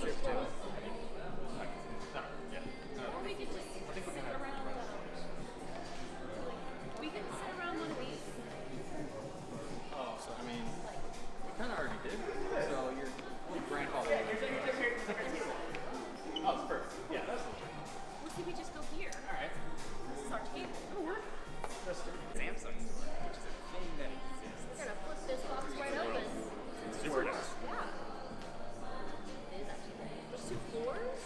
expensive too. Or we could just sit around. We could sit around one of these. Oh, so I mean, you kind of already did. So your grandfather. Oh, it's perfect. Yeah, that's the one. Let's see if we just go here. All right. This is our table. It'll work. Samsung store, which is a thing that exists. We're gonna flip this box right open. Super nice. Yeah. It is actually great. There's 2 floors.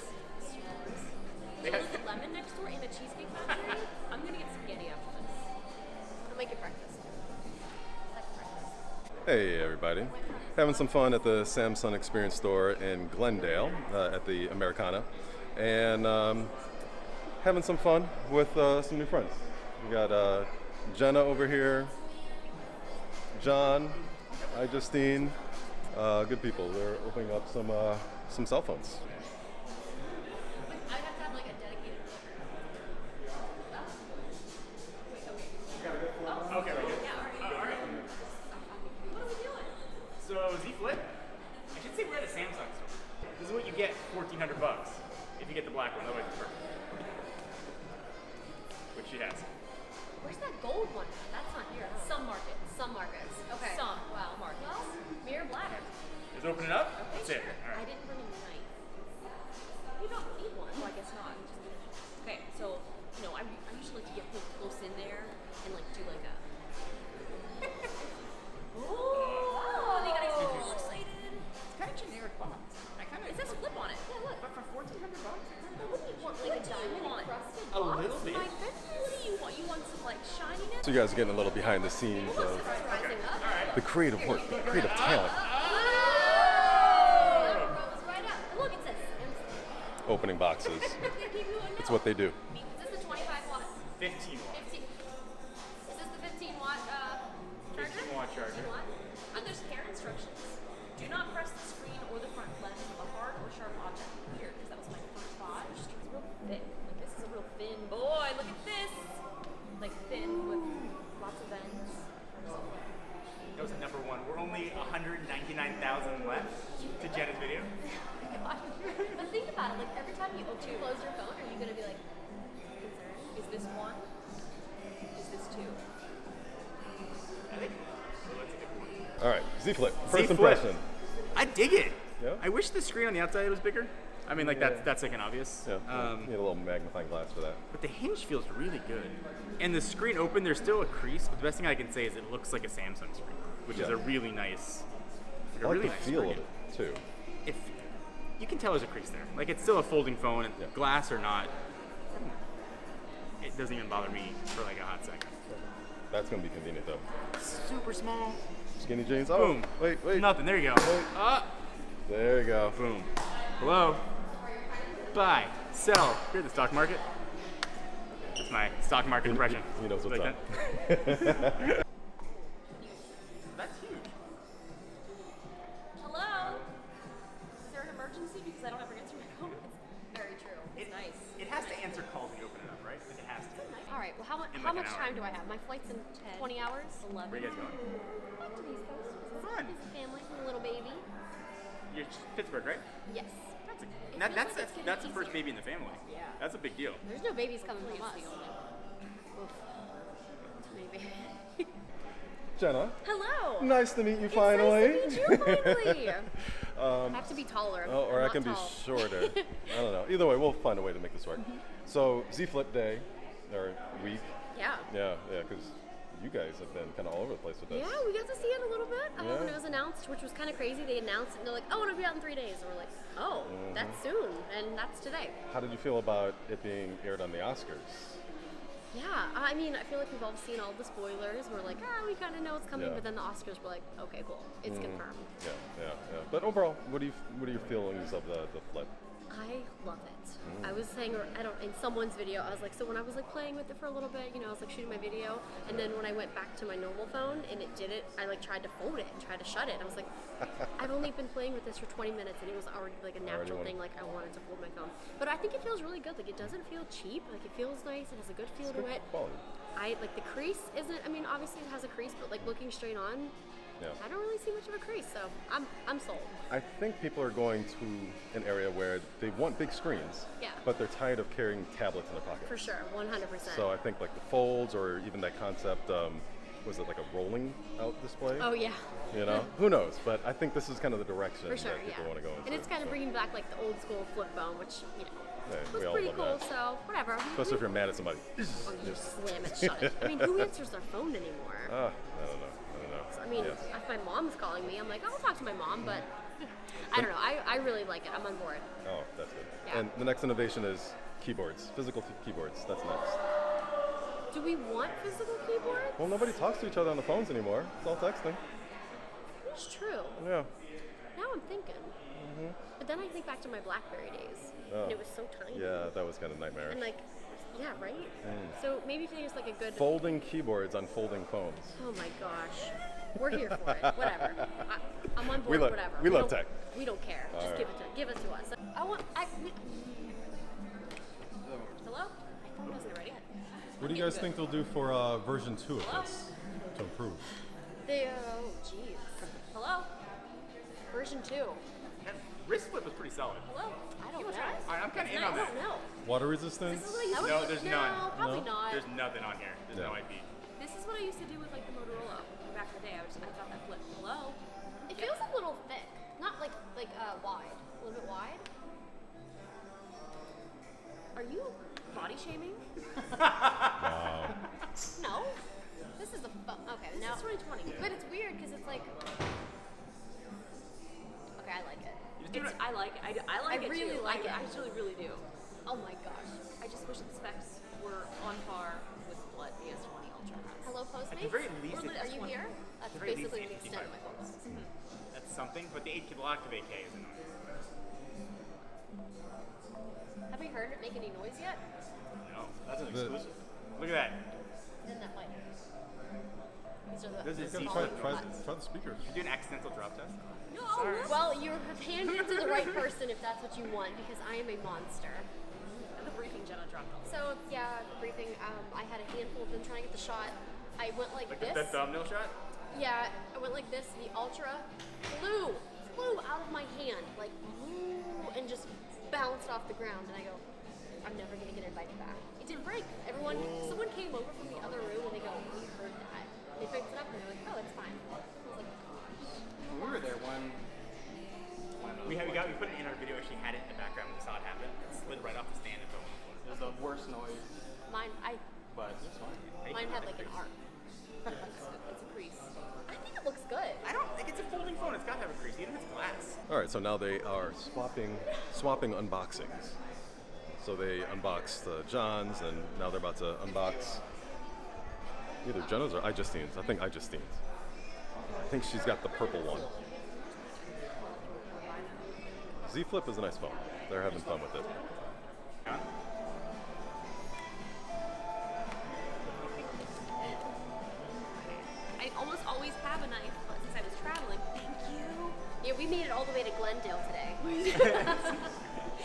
There's a lemon next door and a cheesecake factory. I'm gonna get spaghetti after this. I'll make it breakfast. Second breakfast. Hey everybody, having some fun at the Samsung Experience store in Glendale at the Americana, and having some fun with some new friends. We got Jenna over here, Jon, iJustine, good people. They're opening up some cell phones. I have to have like a dedicated filter. Okay, we're good. Yeah, All right. what are we doing? So Zflip, I should say we're at a Samsung store. This is what you get for $1,400 if you get the black one. Otherwise, it's perfect. Which she has. Where's that gold one? That's not here. Some markets. Okay. Some markets. Well, mirror black. Just open it up. Okay, That's sure. it. All I right. didn't bring a knife. You don't need one. Well, I guess not. Okay, so I usually like to get close in there and like do like a. Oh, they got so excited. It's kind of generic box. It says flip on it. Yeah, look. But for $1,400? What do you want? Like a diamond encrusted A box? little bit. My goodness. What do you want? You want some like shininess? So you guys are getting a little behind the scenes of Rising up. the creative work, the creative talent, Right up. Look, it says Samsung. opening boxes. It's what they do. Is this the 25 watt? 15 watt. 15. Is this the 15 watt charger? 15 watt charger. 15 watt? And there's care instructions. Do not press the screen or the front lens of a hard or sharp object. Weird, because that was my first thought. It's real thick. Like this is a real thin boy. Look at this. Like thin with lots of ends. That was number one. We're only 199,000 left to Jenna's video. But think about it. Like every time you close your phone, are you gonna be like concerned? Is this one? Is this two? I think. Well, that's a good point. All right, Zflip, first Zflip. impression. I dig it. Yeah? I wish the screen on the outside was bigger. I mean, like that's like an obvious. Yeah, you need a little magnifying glass for that. But the hinge feels really good. And the screen open, there's still a crease, but the best thing I can say is it looks like a Samsung screen, which is a really nice, I like the feel of it too. If you can tell there's a crease there. Like it's still a folding phone, and glass or not, it doesn't even bother me for like a hot second. That's gonna be convenient though. Super small. Skinny jeans. Oh, Boom. wait. Nothing. There you go. There you go. Boom. Hello. Buy. Sell. Here at the stock market. That's my stock market impression. He knows what's Like up. that. That's huge. Hello? Is there an emergency? Because I don't ever answer my phone. It's very true. It's nice. It has to answer calls when you open it up, right? Like it has to. All right. Well, how In much like an hour. time do I have? My flight's in 20 hours. 11. Where are you guys going? Back to the East Coast. Fun. This is family, a little baby. You're Pittsburgh, right? Yes. That's the first baby in the family. Yeah. That's a big deal. There's no babies coming from us. Oof. Too many babies. Jenna, Hello. nice to meet you It's finally. nice to meet you finally. I have to be taller. Or I'm I can not be tall. shorter. I don't know. Either way, we'll find a way to make this work. So Zflip Day, or week. Yeah. Yeah, because you guys have been kind of all over the place with this. Yeah, we got to see it a little bit when Yeah. it was announced, which was kind of crazy. They announced it and they're like, oh, it'll be out in 3 days. And we're like, oh, that's soon. And that's today. How did you feel about it being aired on the Oscars? Yeah, I mean, I feel like we've all seen all the spoilers. We're like, we kind of know it's coming. Yeah. But then the Oscars were like, okay, cool. It's confirmed. Yeah. But overall, what are your feelings of the flip? I love it. I was saying, in someone's video, I was like, so when I was like playing with it for a little bit, I was like shooting my video, and then when I went back to my normal phone and it did it, I like tried to fold it and tried to shut it. I was like, I've only been playing with this for 20 minutes, and it was already like a natural thing. Like I wanted to fold my phone, but I think it feels really good. Like it doesn't feel cheap. Like it feels nice. It has a good feel to it. Quality. I like the crease isn't. I mean, obviously it has a crease, but like looking straight on, Yeah. I don't really see much of a crease, so I'm sold. I think people are going to an area where they want big screens, Yeah. but they're tired of carrying tablets in their pocket. For sure, 100%. So I think like the folds, or even that concept, was it like a rolling out display? Oh yeah. You know, who knows? But I think this is kind of the direction For sure, that people yeah. want to go into. And it's kind of bringing back like the old school flip phone, which Yeah, was we all pretty love cool. that. So whatever. Especially if you're mad at somebody. Or you just slam it shut. I mean, who answers their phone anymore? I don't know. So, I mean, Yes. if my mom's calling me, I'm like, I'll talk to my mom, but I don't know. I really like it. I'm on board. Oh, that's good. Yeah. And the next innovation is keyboards, physical keyboards. That's next. Do we want physical keyboards? Well, nobody talks to each other on the phones anymore. It's all texting. It's true. Yeah. Now I'm thinking. But then I think back to my BlackBerry days. Oh. And it was so tiny. Yeah, that was kind of nightmarish. And like, yeah, right? So maybe if there's like a good... Folding keyboards on folding phones. Oh my gosh. We're here for it. Whatever. I'm on board. We love- whatever. we love don't- tech. We don't care. Just right. give it to us. Hello? My phone wasn't ready. What do you guys think they'll do for version 2 of this to improve? Oh, jeez. Hello? Version 2. That wrist flip was pretty solid. Hello? I don't know. Alright, I'm kind of in I on that. don't know. Water resistance? This is what I used to No, do. there's no, none. probably No? not. There's nothing on here. There's no IP. This is what I used to do with like the Motorola back in the day. I thought that flipped. Hello? It feels a little thick. Not like wide. A little bit wide. Are you body shaming? Wow. No. This is a okay. This Now is 2020. but it's weird because it's like. Okay, I like it. I like it. I like I it really too. like it. I actually really do. Oh my gosh. I just wish the specs were on par with what the S20 Ultra has. Hello, Postmates. At the very least, Are it's you one- here? That's at the very least, basically the it's extent of my 55 focus. That's something, but the 8 kilo activate K is annoying. Have we heard it make any noise yet? No, that's an The- exclusive. Look at that. Then that might. These are the. This is the Z Try, Flip. try, buttons. try the speakers. You do an accidental drop test? No, Sorry. well, you're handing it to the right person if that's what you want, because I am a monster. And the briefing Jenna dropped off. So yeah, the briefing. I had a handful of them trying to get the shot. I went like Like this. that thumbnail shot? Yeah, I went like this. The Ultra flew out of my hand, like woo, and just bounced off the ground. And I go, I'm never gonna get invited back. It didn't break. Someone came over from the other room and they go, we heard that. They picked it up and they're like, oh, it's fine. I was like, We were there when We put it in our video. She had it in the background. We saw it happen. It slid right off the stand and fell on the floor. it was the worst noise, mine. but it's fine. Mine had like an arc. It's a crease. I think it looks good. I don't think it's a folding phone. It's got to have a crease, even if it's glass. All right, so now they are swapping unboxings. So they unboxed Jon's, and now they're about to unbox either Jenna's or iJustine's. I think iJustine's. I think she's got the purple one. Zflip is a nice phone. They're having fun with it. I almost always have a knife, but since I was traveling, thank you. Yeah, we made it all the way to Glendale today.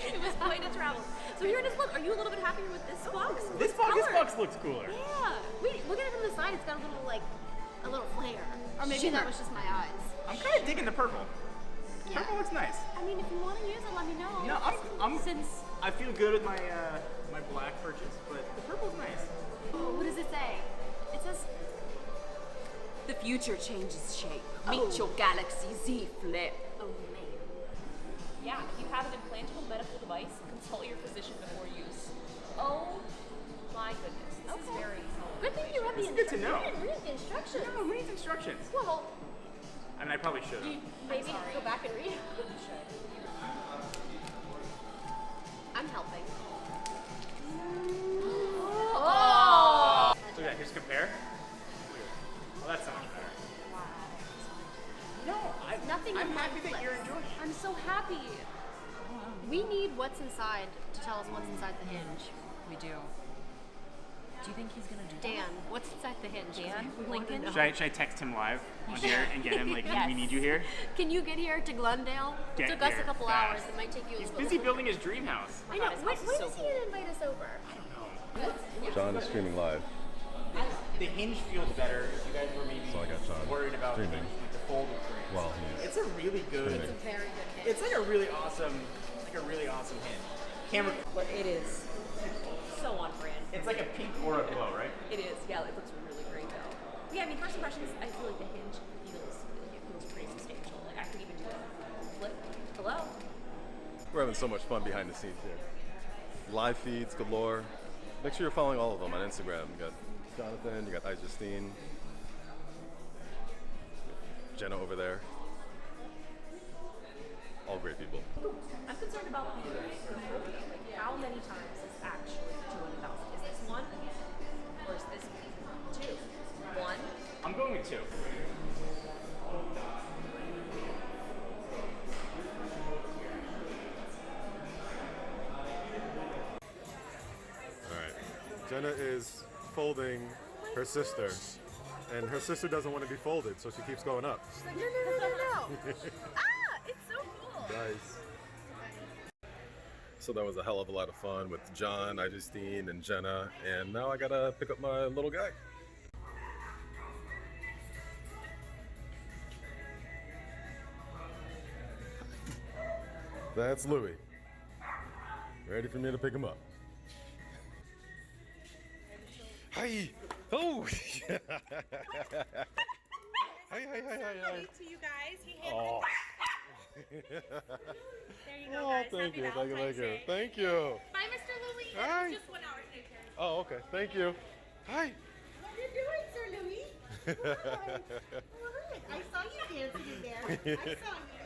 It was quite a travel. So here it is. Look, are you a little bit happier with this box? This box looks cooler. Yeah. Wait, look at it from the side. It's got a little flare. Or maybe that was just my eyes. I'm kind of digging the purple. Yeah. Purple looks nice. I mean, if you want to use it, let me know. No, I feel good with my my black purchase, but the purple's nice. What does it say? It says. The future changes shape. Meet your Galaxy Z Flip. Oh man. Yeah, if you have an implantable medical device, consult your physician before use. Oh my goodness. This is very Good thing you have the It's good to know. You didn't read the instructions. No, who needs instructions? Well, I mean, I probably should have. maybe go back and read. I'm helping. Oh! So yeah, here's compare. Well, that's so much better. No, Nothing I'm in happy one that you're flips. enjoying it. I'm so happy. We need what's inside to tell us what's inside the hinge. We do. Do you think he's gonna do Dan, what's inside the hinge? Dan? We want to Lincoln? know. Should I text him live on here and get him like, Yes. we need you here? Can you get here to Glendale? It Get took us here a couple fast. hours. It might take you a He's little busy bit. building his dream house. I know. God, his When house is is so he going to invite us over? I don't know. John is streaming live. The hinge feels better if you guys were maybe So I got John worried about streaming. like the folded frames. Well, It's a really good. It's a very good hit. It's like a really awesome hint. Camera. But it is so on brand. It's like a pink or a glow, right? It is. Yeah, it looks really great though. Yeah, I mean, first impressions, I feel like the hinge feels pretty substantial. Like I could even do a flip. Hello. we're having so much fun behind the scenes here. Live feeds galore. Make sure you're following all of them on Instagram. You got Jonathan, you got iJustine, Jenna over there. All great people. I'm concerned about the like how many times is actually 200,000? Is this one or is this two? One. I'm going with 2. All right. Jenna is folding her sister, and her sister doesn't want to be folded, so she keeps going up. She's like, no. Ah, it's so cool. Nice. So that was a hell of a lot of fun with Jon, iJustine, and Jenna, and now I gotta pick up my little guy. That's Louie. Ready for me to pick him up? Hi! Oh! Hi, hi, hi, hi, hi. To you guys, he Oh. There you go, Oh, guys. thank you, Happy thank you, thank Valentine's you. Day. Thank you. Bye, Mr. Louis. Hi. Just 1 hour to take care. Oh, okay. Thank you. Hi. What are you doing, Sir Louis? Hi. I saw you dancing in there. I saw you.